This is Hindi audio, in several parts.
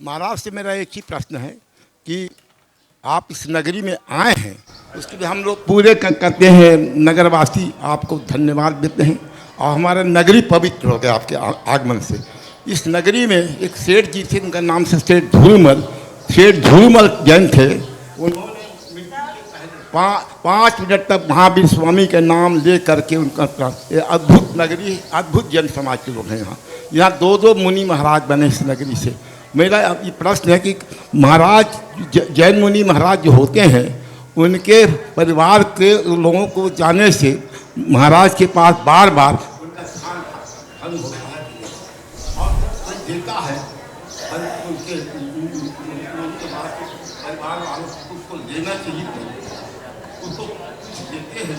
महाराज से मेरा एक ही प्रश्न है कि आप इस नगरी में आए हैं, उसके लिए हम लोग पूरे करते हैं, नगरवासी आपको धन्यवाद देते हैं और हमारा नगरी पवित्र हो गया आपके आगमन से। इस नगरी में एक सेठ जी थे, उनका नाम से सेठ झूमल जैन थे। उन्होंने 5 मिनट तक महावीर स्वामी के नाम ले करके उनका अद्भुत नगरी, अद्भुत जैन समाज के लोग हैं यहाँ 2 मुनि महाराज बने इस नगरी से। मेरा ये प्रश्न है कि महाराज जैन मुनि महाराज जो होते हैं, उनके परिवार के लोगों को जाने से महाराज के पास बार बार उनका स्थान भंग होता है और कोई देता है, उनके परिवार वालों को उसको लेना चाहिए, उसको कुछ देते हैं,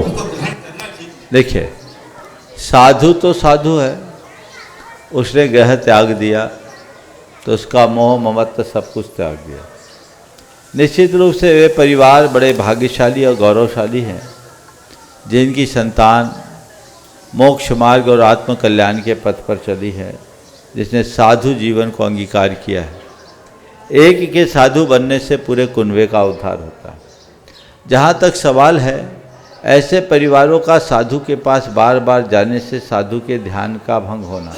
उसको ग्रहण करना चाहिए। देखिए, साधु तो साधु है, उसने ग्रह त्याग दिया तो उसका मोह ममत्व सब कुछ त्याग दिया। निश्चित रूप से वे परिवार बड़े भाग्यशाली और गौरवशाली हैं जिनकी संतान मोक्ष मार्ग और आत्म कल्याण के पथ पर चली है, जिसने साधु जीवन को अंगीकार किया है। एक के साधु बनने से पूरे कुनबे का उद्धार होता है। जहाँ तक सवाल है, ऐसे परिवारों का साधु के पास बार बार जाने से साधु के ध्यान का भंग होना।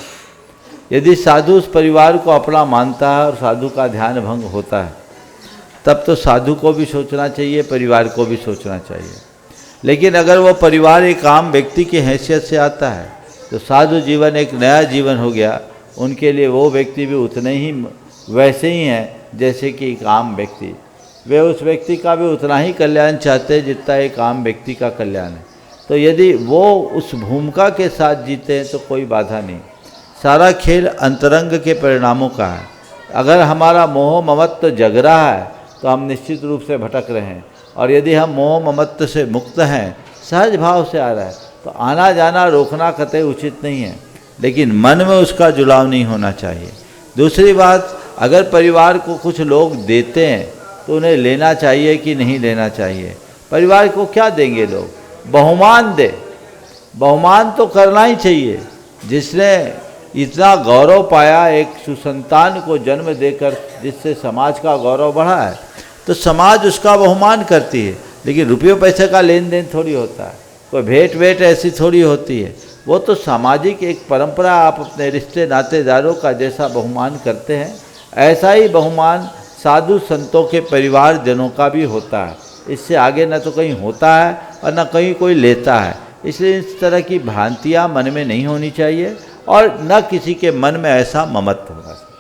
यदि साधु उस परिवार को अपना मानता है और साधु का ध्यान भंग होता है, तब तो साधु को भी सोचना चाहिए, परिवार को भी सोचना चाहिए। लेकिन अगर वो परिवार एक आम व्यक्ति की हैसियत से आता है तो साधु जीवन एक नया जीवन हो गया। उनके लिए वो व्यक्ति भी उतने ही वैसे ही हैं जैसे कि एक आम व्यक्ति। वे उस व्यक्ति का भी उतना ही कल्याण चाहते हैं जितना एक आम व्यक्ति का कल्याण है। तो यदि वो उस भूमिका के साथ जीते हैं तो कोई बाधा नहीं। सारा खेल अंतरंग के परिणामों का है। अगर हमारा मोह ममत्व जग रहा है तो हम निश्चित रूप से भटक रहे हैं, और यदि हम मोह ममत्व से मुक्त हैं, सहज भाव से आ रहा है, तो आना जाना रोकना कतई उचित नहीं है, लेकिन मन में उसका जुड़ाव नहीं होना चाहिए। दूसरी बात, अगर परिवार को कुछ लोग देते हैं तो उन्हें लेना चाहिए कि नहीं लेना चाहिए। परिवार को क्या देंगे लोग? बहुमान दे, बहुमान तो करना ही चाहिए। जिसने इतना गौरव पाया एक सुसंतान को जन्म देकर, जिससे समाज का गौरव बढ़ा है, तो समाज उसका बहुमान करती है। लेकिन रुपये पैसे का लेन देन थोड़ी होता है, कोई भेंट वेट ऐसी थोड़ी होती है। वो तो सामाजिक एक परंपरा, आप अपने रिश्ते नातेदारों का जैसा बहुमान करते हैं, ऐसा ही बहुमान साधु संतों के परिवारजनों का भी होता है। इससे आगे न तो कहीं होता है और न कहीं कोई लेता है। इसलिए इस तरह की भ्रांतियाँ मन में नहीं होनी चाहिए और न किसी के मन में ऐसा ममत्व होना चाहिए।